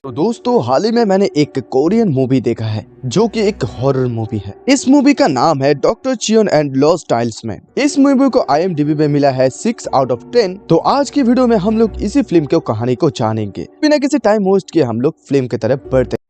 तो दोस्तों हाल ही में मैंने एक कोरियन मूवी देखा है जो कि एक हॉरर मूवी है। इस मूवी का नाम है डॉक्टर चियोन एंड लॉस्ट टाइल्समैन। इस मूवी को IMDb पे मिला है 6 आउट ऑफ 10। तो आज की वीडियो में हम लोग इसी फिल्म की कहानी को जानेंगे। बिना किसी टाइम वेस्ट किए हम लोग फिल्म की तरफ बढ़ते हैं।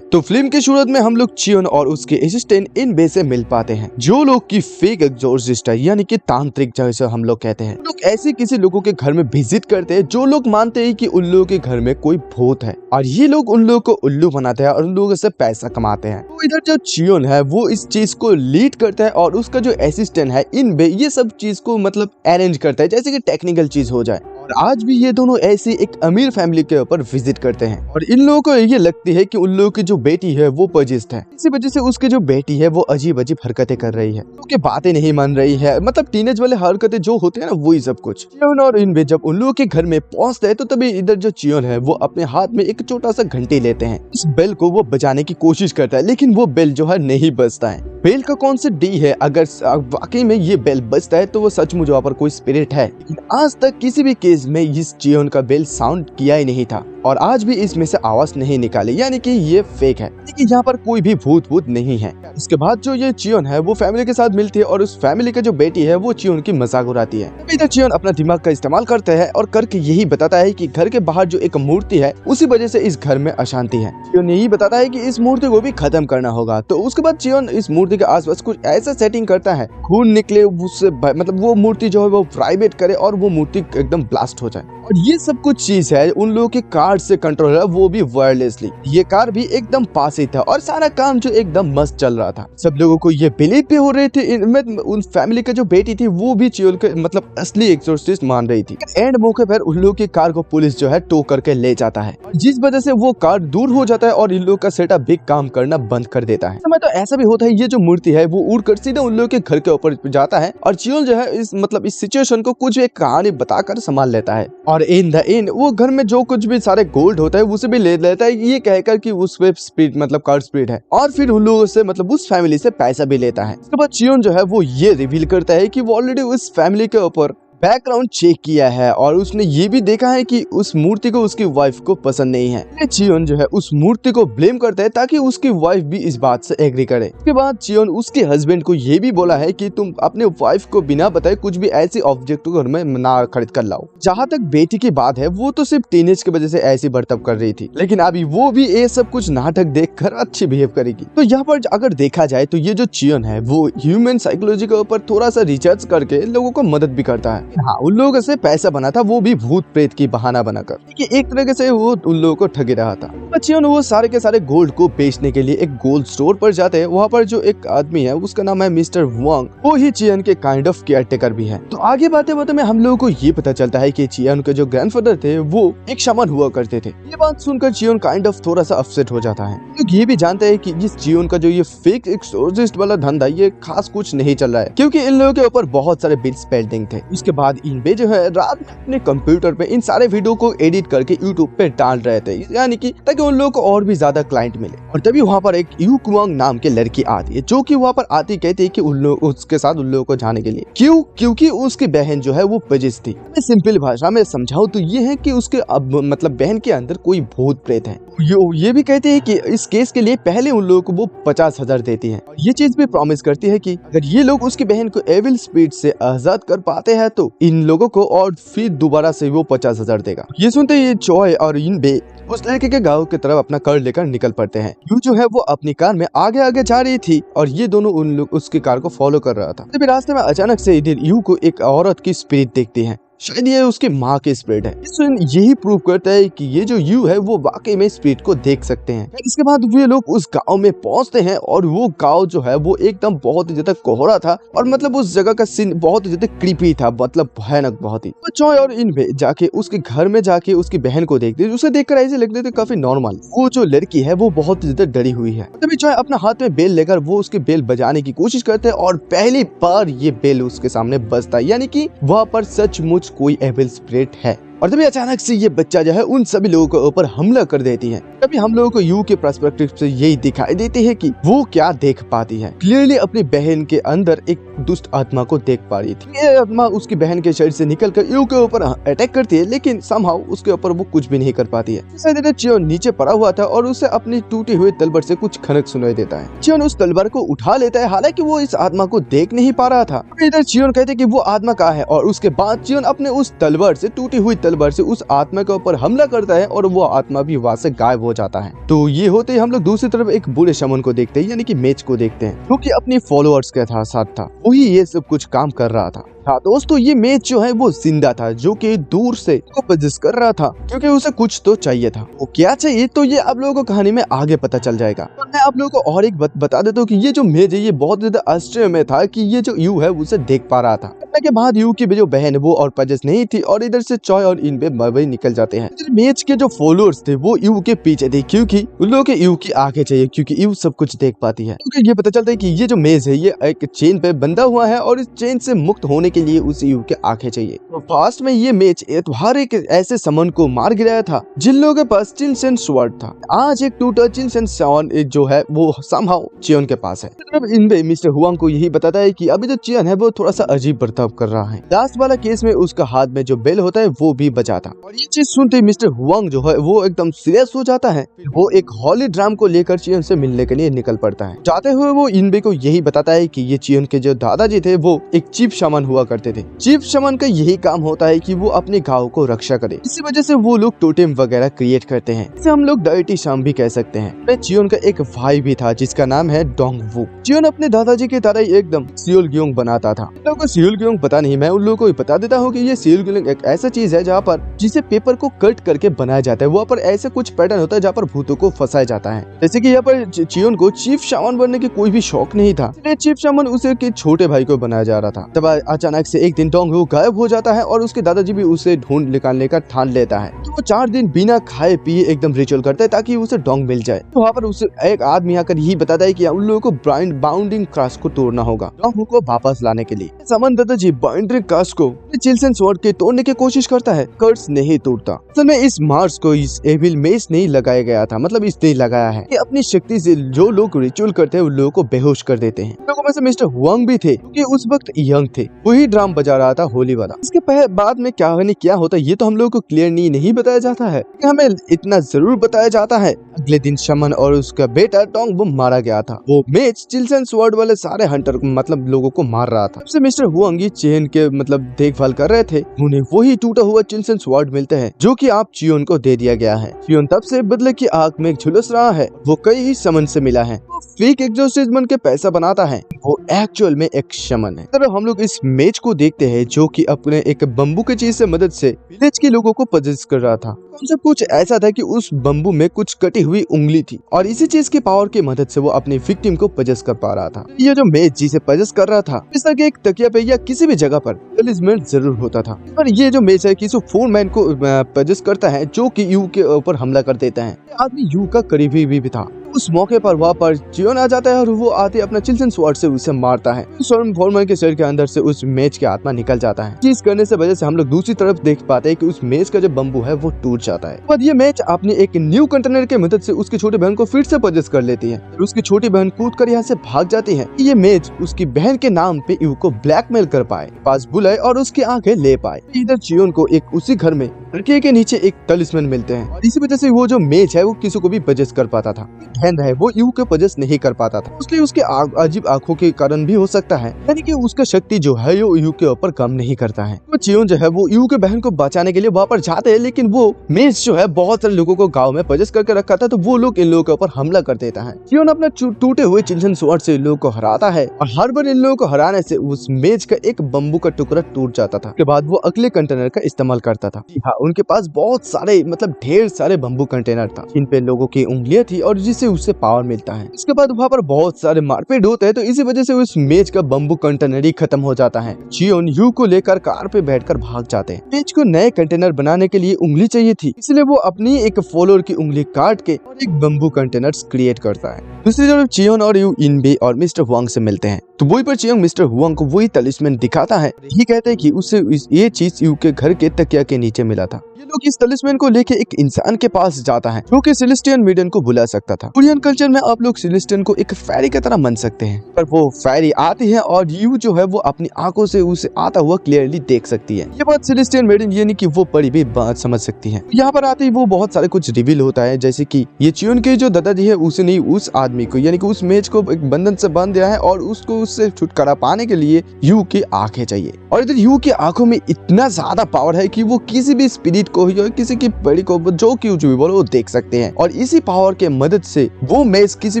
तो फिल्म की शुरुआत में हम लोग चियोन और उसके असिस्टेंट इन बे से मिल पाते हैं, जो लोग की फेक एग्जोर्सिस्ट है, यानी कि तांत्रिक जैसे हम लोग कहते हैं। लोग ऐसे किसी लोगों के घर में विजिट करते हैं जो लोग मानते हैं कि उन लोगों के घर में कोई भूत है, और ये लोग उन लोगों को उल्लू बनाते हैं और उन लोगों से पैसा कमाते हैं। तो इधर जो चियोन है वो इस चीज को लीड करता है और उसका जो असिस्टेंट है इन बे ये सब चीज को मतलब अरेंज करता है, जैसे कि टेक्निकल चीज हो जाए। और आज भी ये दोनों ऐसी एक अमीर फैमिली के ऊपर विजिट करते हैं और इन लोगों को ये लगती है कि उन लोगों की जो बेटी है वो पोजेस्ड है। इसी वजह से उसकी जो बेटी है वो अजीब अजीब हरकतें कर रही है, उसकी बातें नहीं मान रही है, मतलब टीनेज वाले हरकतें जो होते हैं ना वही सब कुछ। चियोन और इनबे जब उन लोगों के घर में पहुंचते हैं तो तभी इधर जो चियोन है वो अपने हाथ में एक छोटा सा घंटी लेते हैं। इस बेल को वो बजाने की कोशिश करता है, लेकिन वो बेल जो है नहीं बजता है। बेल का कौन सा डी है, अगर वाकई में ये बेल बजता है तो वो सचमुच वहाँ पर कोई स्पिरिट है। आज तक किसी भी केस में इस चियोन का बेल साउंड किया ही नहीं था और आज भी इसमें से आवाज नहीं निकाली, यानी कि ये फेक है, लेकिन यहाँ पर कोई भी भूत नहीं है। इसके बाद जो ये चियोन है वो फैमिली के साथ मिलती है और उस फैमिली का जो बेटी है वो चियोन की मजाक उड़ाती है। इधर चियोन अपना दिमाग का इस्तेमाल करता है और करके यही बताता है कि घर के बाहर जो एक मूर्ति है उसी वजह से इस घर में अशांति है। चियोन यही बताता है कि इस मूर्ति को भी खत्म करना होगा। तो उसके बाद चियोन इस मूर्ति के आसपास कुछ ऐसा सेटिंग करता है खून निकले उससे, मतलब वो मूर्ति जो है वो वाइब्रेट करे और वो मूर्ति एकदम ब्लास्ट हो जाए। और ये सब कुछ चीज है उन लोगों के कार से कंट्रोल है, वो भी वायरलेसली। ये कार भी एकदम पास ही था और सारा काम जो एकदम मस्त चल रहा था। सब लोगों को ये बिलीव भी हो रहे थे, इनमें उन फैमिली का जो बेटी थी वो भी चियोन के मतलब असली एक्सोर्सिस्ट मान रही थी। एंड मौके पर उन लोगों की कार को पुलिस जो है टो करके ले जाता है, जिस वजह से वो कार दूर हो जाता है और इन लोगों का सेटअप भी काम करना बंद कर देता है। समय तो ऐसा भी होता है ये जो मूर्ति है वो उड़कर सीधे उन लोगों के घर के ऊपर जाता है और चियोन जो है इस सिचुएशन को कुछ एक कहानी बताकर संभाल लेता है। और इन द एंड वो घर में जो कुछ भी सारे गोल्ड होता है उसे भी ले लेता है, ये कहकर कि उस पे स्पिरिट मतलब कार स्पिरिट है, और फिर उन लोगों से मतलब उस फैमिली से पैसा भी लेता है। उसके बाद चियोन जो है वो ये रिवील करता है कि वो ऑलरेडी उस फैमिली के ऊपर बैकग्राउंड चेक किया है और उसने ये भी देखा है कि उस मूर्ति को उसकी वाइफ को पसंद नहीं है। चियोन जो है उस मूर्ति को ब्लेम करता है ताकि उसकी वाइफ भी इस बात से एग्री करे। उसके बाद चियोन उसके हस्बैंड को ये भी बोला है कि तुम अपने वाइफ को बिना बताए कुछ भी ऐसी ऑब्जेक्ट घर में ना खरीद कर लाओ। जहाँ तक बेटी की बात है वो तो सिर्फ टीनेज की वजह से ऐसी बर्ताव कर रही थी, लेकिन अभी वो भी ये सब कुछ नाटक देखकर अच्छी बिहेव करेगी। तो यहाँ पर अगर देखा जाए तो ये जो चियोन है वो ह्यूमन साइकोलॉजी के ऊपर थोड़ा सा रिसर्च करके लोगों को मदद भी करता है। हाँ, उन लोगों से पैसा बना था, वो भी भूत प्रेत की बहाना बनाकर, कि एक तरह से वो उन लोगों को ठगी रहा था। चियोन वो सारे के सारे गोल्ड को बेचने के लिए एक गोल्ड स्टोर पर जाते हैं। वहाँ पर जो एक आदमी है उसका नाम है मिस्टर वांग, वो ही चियोन के काइंड ऑफ केयरटेकर भी है। तो आगे बातें में हम लोगों को ये पता चलता है कि चियोन के जो ग्रैंडफादर थे वो एक शमन हुआ करते थे। ये बात सुनकर चियोन काइंड ऑफ थोड़ा सा अपसेट हो जाता है। लोग ये भी जानते हैं कि इस चियोन का जो ये फेक एक्सोर्सिस्ट वाला धंधा ये खास कुछ नहीं चल रहा है, क्योंकि इन लोगों के ऊपर बहुत सारे बिल्स पेंडिंग थे। उसके बाद इनबे जो है रात में अपने कंप्यूटर पे इन सारे वीडियो को एडिट करके यूट्यूब पे डाल रहे थे, यानी कि ताकि उन लोगों को और भी ज्यादा क्लाइंट मिले। और तभी वहाँ पर एक यू कुआंग नाम की लड़की आती है, जो कि वहाँ पर आती कहती है कि उन लोग उसके साथ उन लोगों को जाने के लिए। क्यों? क्योंकि उसकी बहन जो है वो पजिस थी। मैं सिंपल भाषा में समझाऊं तो ये है कि उसके मतलब बहन के अंदर कोई भूत प्रेत है। ये भी कहते हैं कि इस केस के लिए पहले उन लोगों को वो 50,000 देती है। ये चीज भी प्रॉमिस करती है कि अगर ये लोग उसकी बहन को एविल स्पिरिट से आजाद कर पाते हैं तो इन लोगों को और फिर दोबारा से वो 50,000 देगा। ये सुनते ही चॉय और इनबे उस लड़के के गांव की तरफ अपना कार लेकर निकल पड़ते हैं। यू जो है वो अपनी कार में आगे आगे जा रही थी और ये दोनों उन लोग उसकी कार को फॉलो कर रहा था। तभी रास्ते में अचानक से इधर यू को एक औरत की स्पिरिट देखती है, शायद ये उसकी माँ की स्पिरिट है। यही प्रूव करता है कि ये जो यू है वो वाकई में स्पिरिट को देख सकते हैं। इसके बाद वे लोग उस गांव में पहुंचते हैं और वो गांव जो है वो एकदम बहुत ही ज्यादा कोहरा था और मतलब उस जगह का सीन बहुत ही ज्यादा क्रीपी था, मतलब भयानक बहुत ही। तो चॉय और इनबे जाके उसके घर में जाके उसकी बहन को देखते, उसे देखकर ऐसे लगते थे काफी नॉर्मल। वो जो लड़की है वो बहुत ही ज्यादा डरी हुई है। तभी चॉय अपना हाथ में बेल लेकर वो उसके बेल बजाने की कोशिश करते हैं और पहली बार ये बेल उसके सामने बजता है, यानी कि वहाँ पर सचमुच कोई एविल स्पिरिट है। और तभी अचानक से ये बच्चा जो है उन सभी लोगों के ऊपर हमला कर देती है। तभी हम लोगों को यू के पर्सपेक्टिव से यही दिखाई देती है कि वो क्या देख पाती है। क्लियरली अपनी बहन के अंदर एक दुष्ट आत्मा को देख पा रही थी। ये आत्मा उसकी बहन के शरीर से निकलकर यू के ऊपर अटैक करती है, लेकिन समहाउ उसके ऊपर वो कुछ भी नहीं कर पाती है। चियोन नीचे पड़ा हुआ था और उसे अपनी टूटी हुई तलवार से कुछ खनक सुनाई देता है। चियोन उस तलवार को उठा लेता है, हालांकि वो इस आत्मा को देख नहीं पा रहा था। इधर चियोन कहते कि वो आत्मा कहाँ है, और उसके बाद चियोन अपने उस तलवार से, टूटी हुई तलवार से उस आत्मा के ऊपर हमला करता है और वो आत्मा भी वहाँ से गायब हो जाता है। तो ये होते ही हम लोग दूसरी तरफ एक बूढ़े शमन को देखते हैं, यानी कि मेज को देखते हैं, जो कि अपनी फॉलोअर्स के साथ था। वही ये सब कुछ काम कर रहा था। हाँ दोस्तों, ये मेज जो है वो जिंदा था, जो कि दूर से को पजेस कर रहा था, क्योंकि उसे कुछ तो चाहिए था। वो क्या चाहिए तो ये आप लोगों को कहानी में आगे पता चल जाएगा। तो मैं आप लोगों को और एक बात बता देता हूँ कि ये जो मेज है ये बहुत ज्यादा आश्चर्य में था कि ये जो यू है उसे देख पा रहा था। के बाद यू की जो बहन वो और पजेस नहीं थी, और इधर से चॉय और इन पे मवे निकल जाते हैं। मेज के जो फॉलोअर्स थे वो यू के पीछे थे, क्योंकि उन लोगों के यू की आंखें चाहिए, क्योंकि यू सब कुछ देख पाती है। क्योंकि ये पता चलता है कि ये जो मेज है ये एक चेन पे बंधा हुआ है, और इस चेन से मुक्त होने के लिए उस यू के आंखें चाहिए। तो फास्ट में ये मेज हर एक ऐसे समन को मार गिराया था जिन लोगों के पास चिनसेन स्वॉर्ड था। आज एक टूटा चिनसेन स्वॉर्ड जो है वो समहाउ चियोन के पास है। इन पे मिस्टर हुआंग को यही बताता है कि अभी जो चियोन है वो थोड़ा सा अजीब बर्ताव कर रहा है। लास्ट वाला केस में उसका हाथ में जो बेल होता है वो भी बचा था। और ये चीज सुनते ही मिस्टर हुआंग जो है वो एकदम सीरियस हो जाता है। वो एक हॉलीड्राम को लेकर चियोन से मिलने के लिए निकल पड़ता है। जाते हुए वो इनबे को यही बताता है कि ये चियोन के जो दादाजी थे वो एक चीफ शमन हुआ करते थे। चीफ शमन का यही काम होता है कि वो अपने गाँव को रक्षा करे। इसी वजह से वो लोग टोटेम वगैरह क्रिएट करते हैं। इसे हम लोग डायटी शाम भी कह सकते हैं। चियोन का एक भाई भी था जिसका नाम है डोंगवू। चियोन अपने दादाजी की तरह ही एकदम सियोल ग्योंग बनाता था। लोगों को सियोल ग्योंग पता नहीं, मैं उन लोगों को बता देता हूँ कि ये सियोल ग्योंग एक ऐसा चीज है जहाँ पर जिसे पेपर को कट करके बनाया जाता है। वहाँ पर ऐसे कुछ पैटर्न होता है जहाँ पर भूतों को फंसाया जाता है। जैसे कि यहाँ पर चियोन को चीफ शामन बनने की कोई भी शौक नहीं था, इसलिए चीफ शामन उसे के छोटे भाई को बनाया जा रहा था। तब अचानक से एक दिन डोंगवू गायब हो जाता है और उसके दादाजी भी उसे ढूंढ निकालने का ठान लेता है। तो वो 4 दिन बिना खाए पिए एकदम रिचुअल करता है ताकि उसे डोंग मिल जाए। तो वहाँ पर उसे एक आदमी आकर यही बताता है कि उन लोगों को बाउंडिंग क्रॉस को तोड़ना होगा डोंगवू को वापस लाने के लिए। समन दादाजी बाउंडिंग क्रॉस को चिनसेन स्वॉर्ड के तोड़ने की कोशिश करता है, कर्स नहीं टूटता। असल में इस मार्स को इस एविल मेस नहीं लगाया गया था, मतलब इसने लगाया है कि अपनी शक्ति से जो लोग रिचुअल करते हैं उन लोगों को बेहोश कर देते हैं। लोगों में से मिस्टर हुआंग भी थे, क्योंकि उस वक्त यंग थे। वही ड्राम बजा रहा था होली वाला। इसके बाद में क्या होता है ये तो हम लोगों को क्लियर नहीं बताया जाता है। हमें इतना जरूर बताया जाता है, अगले दिन शमन और उसका बेटा डोंगवू मारा गया था। वो मेज चिनसेन स्वॉर्ड वाले सारे हंटर मतलब लोगों को मार रहा था। सबसे मिस्टर हुआंग चेन के मतलब देखभाल कर रहे थे। उन्हें वही टूटा हुआ चिनसेन स्वॉर्ड मिलते हैं जो कि आप चियोन को दे दिया गया है। चियोन तब से बदले की आग में झुलस रहा है। वो कई ही समन से मिला है। वो फेक एग्जॉर्सिस्ट बन के पैसा बनाता है। वो एक्चुअल में एक शमन है। तब हम लोग इस मेज को देखते हैं जो कि अपने एक बम्बू के चीज से मदद से विलेज के लोगों को पजेस कर रहा था। सब कुछ ऐसा था कि उस बम्बू में कुछ कटी हुई उंगली थी और इसी चीज की पावर की मदद से वो अपने विक्टिम को पजेस कर पा रहा था। ये जो मेज जिसे पजेस कर रहा था, इस तरह के एक तकिया पे या किसी भी जगह पर टलिस्मैन जरूर होता था। पर ये जो मेज है किसी फोरमैन को पजेस करता है जो कि यू के ऊपर हमला कर देता है। आदमी यू का करीबी भी था। उस मौके पर वहाँ पर चियोन आ जाता है और वो आते अपना चिनसेन स्वॉर्ड से उसे मारता है। फोरमैन के शरीर के अंदर से उस मेज की आत्मा निकल जाता है। चीज करने से वजह से हम लोग दूसरी तरफ देख पाते हैं कि उस मेज का जो बम्बू है वो टूट जाता है। बाद ये मेज अपनी एक न्यू कंटेनर की मदद से उसकी छोटी बहन को फिर से पजेस कर लेती है। उसकी छोटी बहन कूद कर यहाँ से भाग जाती है। ये मेज उसकी बहन के नाम पे यू को ब्लैकमेल कर पाए, पास बुलाए और उसकी आंखें ले पाए। इधर चियोन को एक उसी घर में लड़के के नीचे एक टलिस्मैन मिलते हैं और इसी वजह से वो जो मेज है वो किसी को भी पजेस कर पाता था। बहन है वो यू के पजेस नहीं कर पाता था, इसलिए उसके अजीब आंखों के कारण भी हो सकता है, यानी कि उसका शक्ति जो है वो यू के ऊपर कम नहीं करता है। तो चियोन जो है वो यू के बहन को बचाने के लिए वहाँ पर जाते हैं, लेकिन वो मेज जो है बहुत सारे लोगों को गाँव में पजेस करके रखा था, तो वो लोग इन लोगों के ऊपर हमला कर देता है। चियोन अपना टूटे हुए चिनसेन स्वॉर्ड से इन लोगों को हराता है और हर बार इन लोगों को हराने से उस मेज का एक बम्बू का टुकड़ा टूट जाता था। उसके बाद वो अगले कंटेनर का इस्तेमाल करता था। हाँ, उनके पास बहुत सारे मतलब ढेर सारे बम्बू कंटेनर था जिन पे लोगों की उंगलियां थी और जिससे उससे पावर मिलता है। इसके बाद वहाँ पर बहुत सारे मारपीट होते हैं, तो इसी वजह से उस मेज का बम्बू कंटेनर ही खत्म हो जाता है। चियोन यू को लेकर कार पे बैठकर भाग जाते हैं। मेज को नए कंटेनर बनाने के लिए उंगली चाहिए थी, इसलिए वो अपनी एक फॉलोअर की उंगली काट के और एक बम्बू कंटेनर क्रिएट करता है। दूसरी तरफ चियोन और यू इनबे और मिस्टर हुआंग से मिलते हैं। तो वही पर चियोंग मिस्टर हुआंग को वही तलिस्मैन दिखाता है। ये कहते हैं कि उसे ये चीज यू के घर के तकिया के नीचे मिला था। ये लोग इस तलिस्मैन को लेके एक इंसान के पास जाता है जो कि सेलेस्टियन मेडन को बुला सकता था। कोरियन कल्चर में आप लोग सेलेस्टियन को एक फेरी की तरह मान सकते हैं, पर वो फेरी आती है और यू जो है वो अपनी आंखों से उसे आता हुआ क्लियरली देख सकती है। ये बात सेलेस्टियन मेडन यानी कि वो परी भी बात समझ सकती है। यहाँ पर आते ही वो बहुत सारे कुछ रिवील होता है, जैसे कि ये चियोन के जो दादाजी है उसने उस आदमी को यानी कि उस मेज को एक बंधन से बांध दिया है और उसको उससे छुटकारा पाने के लिए यू की आंखें चाहिए। और इधर यू की आंखों में इतना ज्यादा पावर है कि वो किसी भी स्पिरिट को या किसी की बड़ी को जो कि भी बोलो वो देख सकते हैं और इसी पावर के मदद से वो मेज किसी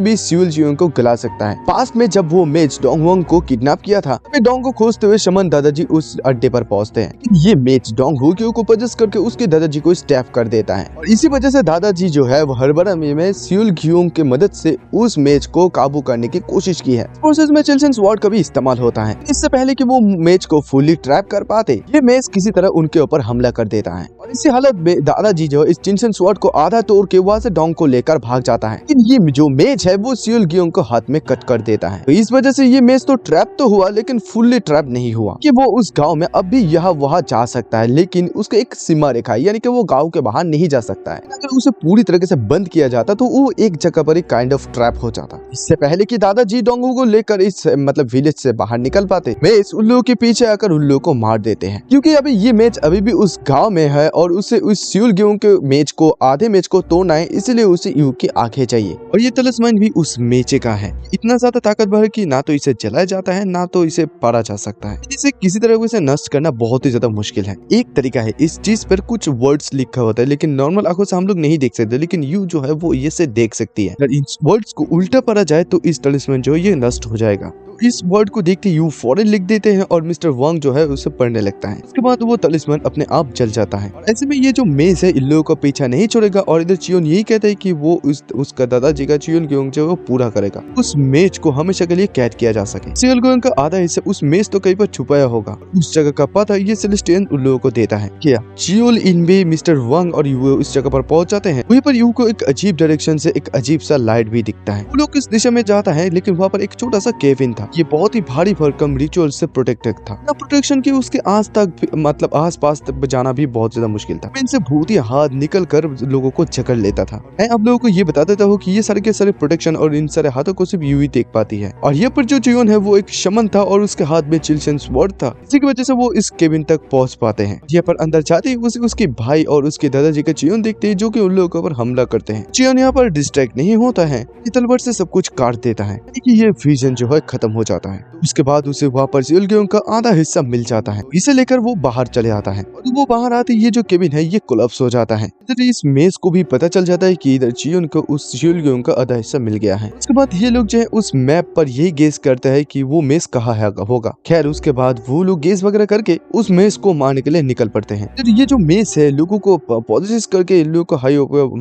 भी सियुल जियोंग को गला सकता है। पास्ट में जब वो मेज डोंग हुआंग को किडनैप किया था तभी डोंग को खोजते हुए शमन दादाजी उस अड्डे पर पहुंचते हैं। ये मेज डोंग हुक्यू को पोजेस करके उसके दादाजी को स्टैप कर देता है और इसी वजह से दादाजी जो है वो हड़बड़ा में सियुल जियोंग की मदद से उस मेज को काबू करने की कोशिश की है। प्रोसेस में चिल्सन स्वॉर्ड का भी इस्तेमाल होता है। इससे पहले कि वो मेज को फुली ट्रैप कर पाते ये मेज किसी तरह उनके ऊपर हमला कर देता है और इसी हालत में दादाजी जो इस चिल्सन स्वॉर्ड को आधा तोड़ के वहां से डोंग को लेकर भाग जाता है। लेकिन ये जो मेज है वो सियुल जियोंग को हाथ में कट कर देता है। तो इस वजह से ये मेज तो ट्रैप तो हुआ लेकिन फुल्ली ट्रैप नहीं हुआ कि वो उस गांव में अब भी यहाँ वहाँ जा सकता है, लेकिन उसका एक सीमा रेखा है यानी कि वो गांव के बाहर नहीं जा सकता है। अगर उसे पूरी तरीके से बंद किया जाता तो वो एक जगह पर एक काइंड ऑफ ट्रैप हो जाता। इससे पहले कि दादाजी डोंगू को लेकर इस मतलब विलेज से बाहर निकल पाते मेज उल्लू के पीछे आकर उल्लू को मार देते हैं, क्योंकि अभी ये मेज अभी भी उस गांव में है और उसे उस सियुल जियोंग के मेज को आधे मेज को तोड़ना है, इसलिए उसे यू की आंखें चाहिए और ये तलिस्मैन भी उस मेचे का है। इतना ज्यादा ताकतवर है कि ना तो इसे जलाया जाता है ना तो इसे पारा जा सकता है। इसे किसी तरह इसे नष्ट करना बहुत ही ज्यादा मुश्किल है। एक तरीका है, इस चीज पर कुछ वर्ड्स लिखा होता है लेकिन नॉर्मल आंखों से हम लोग नहीं देख सकते, लेकिन यू जो है वो ये से देख सकती है। अगर इन वर्ड्स को उल्टा पढ़ा जाए तो इस तलिस्मैन जो है ये नष्ट हो जाएगा। इस वर्ड को देखते यू फौरन लिख देते हैं और मिस्टर वांग जो है उसे पढ़ने लगता है। उसके बाद वो तलिस्मैन अपने आप जल जाता है। ऐसे में ये जो मेज है इन लोगों का पीछा नहीं छोड़ेगा और इधर चियोन यही कहता है कि वो उसका दादाजी का चियोन जियोंग जो है वो पूरा करेगा, उस मेज को हमेशा के लिए कैद किया जा सके। सियुल जियोंग का आधा हिस्सा उस मेज तो कहीं पर छुपाया होगा, उस जगह का पता ये सेलेस्टियन उन लोगों को देता है। क्या चियोल इनबे मिस्टर वांग और यू उस जगह पर पहुंच जाते हैं। वहीं पर यू को एक अजीब डायरेक्शन से एक अजीब सा लाइट भी दिखता है। वो लोग किस दिशा में जाता है लेकिन वहाँ पर एक छोटा सा केविन था। ये बहुत ही भारी भरकम रिचुअल से प्रोटेक्टेड था। प्रोटेक्शन के उसके आस पास तक जाना भी बहुत ज्यादा मुश्किल था। इनसे भूत या हाथ निकल कर लोगों को जकड़ लेता था। मैं आप लोगों को ये बता देता हूँ कि ये सारे के सारे प्रोटेक्शन और इन सारे हाथों को सिर्फ यू ही देख पाती है। और ये पर जो चियोन है वो एक शमन था और उसके हाथ में चिल्सन स्वॉर्ड था, इसी की वजह से वो इस केबिन तक पहुंच पाते हैं। यहाँ पर अंदर जाते ही उसके भाई और उसके दादाजी का चियोन देखते हैं जो कि उन लोगों के ऊपर हमला करते हैं। चियोन यहाँ पर डिस्ट्रैक्ट नहीं होता है, तलवार से सब कुछ काट देता है कि ये विजन जो है खत्म हो जाता है। उसके बाद उसे वहाँ पर सियुल जियोंग का आधा हिस्सा मिल जाता है। इसे लेकर वो बाहर चले आता है और वो बाहर आते ये जो केबिन है ये कोलैप्स हो जाता है। इधर इस मेज को भी पता चल जाता है कि इधर चियोन को उस सियुल जियोंग का आधा हिस्सा मिल गया है। उसके बाद ये लोग जो है उस मैप पर यही गेस करते हैं कि वो मेज कहाँ होगा। खैर उसके बाद वो लोग गेस वगैरह करके उस मेज को मारने के लिए निकल पड़ते हैं। ये जो मेज है लोगों को पॉजिटिव करके इन लोगों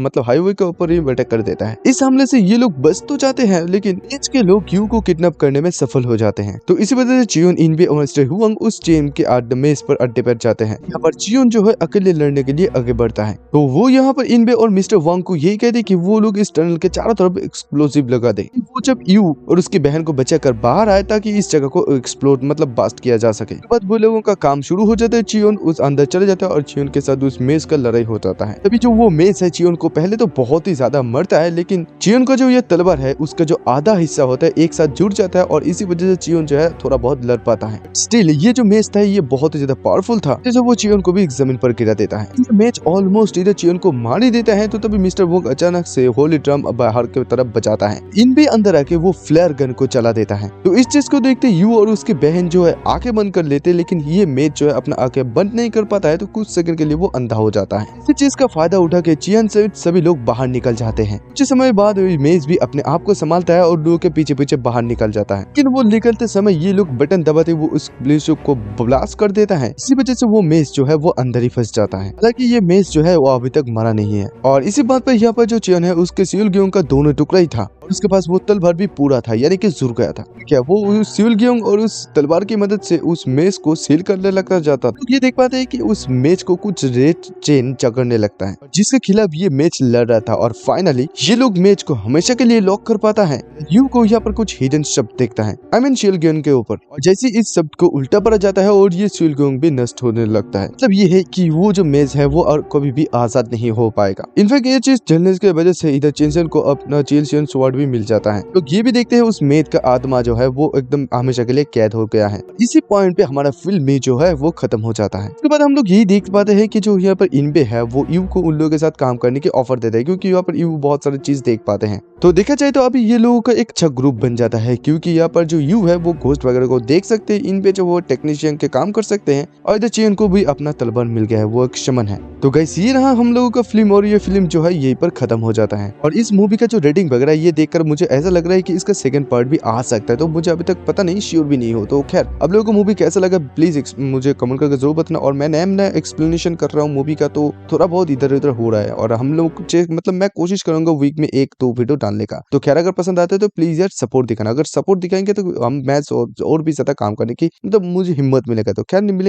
को हाईवे के ऊपर ही अटैक कर देता है। इस हमले से ये लोग बच तो जाते हैं लेकिन मेज के लोग यू को किडनैप करने में सफल हो जाते हैं। तो इसी वजह से चियोन इनबे और मिस्टर हुआंग उस चेन के मेज पर अड्डे पर जाते हैं। यहाँ पर चियोन जो है अकेले लड़ने के लिए आगे बढ़ता है। तो वो यहाँ पर इनबे और मिस्टर वांग को यही कहते हैं कि वो लोग इस टनल के चारों तरफ एक्सप्लोसिव लगा दे। वो जब यू और उसकी बहन को बचाकर बाहर आए ताकि इस जगह को एक्सप्लोड बास्ट किया जा सके। बाद वो लोगों का काम शुरू हो जाता है। चियोन उस अंदर चले जाता है और चियोन के साथ उस मेज का लड़ाई हो जाता है। तभी जो वो मेज है चियोन को पहले तो बहुत ही ज्यादा मरता है, लेकिन चियोन का जो ये तलवार है उसका जो आधा हिस्सा होता है एक साथ जुड़ जाता है और इसी वजह से चियोन जो है थोड़ा बहुत लड़ पाता है। स्टिल ये जो मेज था ये बहुत ही ज्यादा पावरफुल था, जैसे वो चियोन को भी जमीन पर गिरा देता है। ये मेज ऑलमोस्ट इधर चियोन को मार ही देता है। तो तभी मिस्टर वोंग अचानक से होली ड्रम बाहर की तरफ बचाता है। इन भी अंदर आके वो फ्लेयर गन को चला देता है। तो इस चीज को देखते यू और उसकी बहन जो है आंखें बंद कर लेते, लेकिन ये मेज जो है अपना आंखें बंद नहीं कर पाता है तो कुछ सेकंड के लिए वो अंधा हो जाता है। इस चीज का फायदा उठा के चियन से सभी लोग बाहर निकल जाते हैं। कुछ समय बाद मेज भी अपने आप को संभालता है और लोगों के पीछे पीछे बाहर निकल जाता है। लेकिन वो निकलते समय ये लोग बटन दबाते वो उस पुलिस को ब्लास्ट कर देता है। इसी वजह से वो मेज जो है वो अंदर ही फंस जाता है। हालांकि ये मेज जो है वो अभी तक मरा नहीं है। और इसी बात पर यहाँ पर जो चियन है उसके सियुल जियोंग का दोनों टुकड़ा ही था। और उसके पास वो तलवार भी पूरा था, यानी कि जुड़ गया था। क्या वो उस सिविल और उस तलवार की मदद से उस मेज को सील करने लगता जाता था। ये देख पाते हैं कि उस मेज को कुछ रेड चेन जकड़ने लगता है, जिसके खिलाफ ये मेज लड़ रहा था। और फाइनली ये लोग मेज को हमेशा के लिए लॉक कर पाता है। यू को यहाँ पर कुछ हिडन शब्द देखता है, आई मीन शिलगन के ऊपर, और जैसे इस शब्द को उल्टा पड़ा जाता है और ये शिलगन भी नष्ट होने लगता है। मतलब ये है कि वो जो मेज है वो और कभी भी आजाद नहीं हो पाएगा। इनफैक्ट ये चीज जलने की वजह से इधर चिनसेन को अपना चिलसियन स्वॉर्ड भी मिल जाता है। तो ये भी देखते हैं उस मेज का आत्मा जो है वो एकदम हमेशा के लिए कैद हो गया है। इसी पॉइंट पे हमारा फिल्म में जो है वो खत्म हो जाता है। उसके बाद हम लोग यही देख पाते हैं कि जो यहाँ पर इनबे है वो यू को उन लोगों के साथ काम करने की ऑफर देता है, क्योंकि यहाँ पर यू बहुत सारी चीज देख पाते हैं। तो देखा जाए तो अभी ये लोगों का एक अच्छा ग्रुप बन जाता है, क्योंकि यहाँ पर जो यू है वो घोस्ट वगैरह को देख सकते हैं, इन पे जो वो टेक्नीशियन के काम कर सकते हैं, और इधर चियन को भी अपना तलवार मिल गया है, वो एक शमन है। तो गाइस ये रहा हम लोगों का फिल्म, और ये फिल्म जो है यहीं पर खत्म हो जाता है। और इस मूवी का जो रेटिंग वगैरह ये देखकर मुझे ऐसा लग रहा है कि इसका सेकंड पार्ट भी आ सकता है, तो मुझे अभी तक पता नहीं, श्योर भी नहीं हो। तो खैर अब लोगों को मूवी कैसा लगा प्लीज मुझे कमेंट करके जरूर बताना। और मैं नया एक्सप्लेनेशन कर रहा हूँ मूवी का, तो थोड़ा बहुत इधर उधर हो रहा है, और हम लोग मतलब मैं कोशिश करूंगा वीक में 1-2 वीडियो डालने का। तो खैर अगर पसंद आते है तो प्लीज यार सपोर्ट दिखाना। अगर सपोर्ट दिखाएंगे तो हम मैं और भी ज्यादा काम करने की मतलब मुझे हिम्मत मिलेगा। तो खैर मिलेंगे।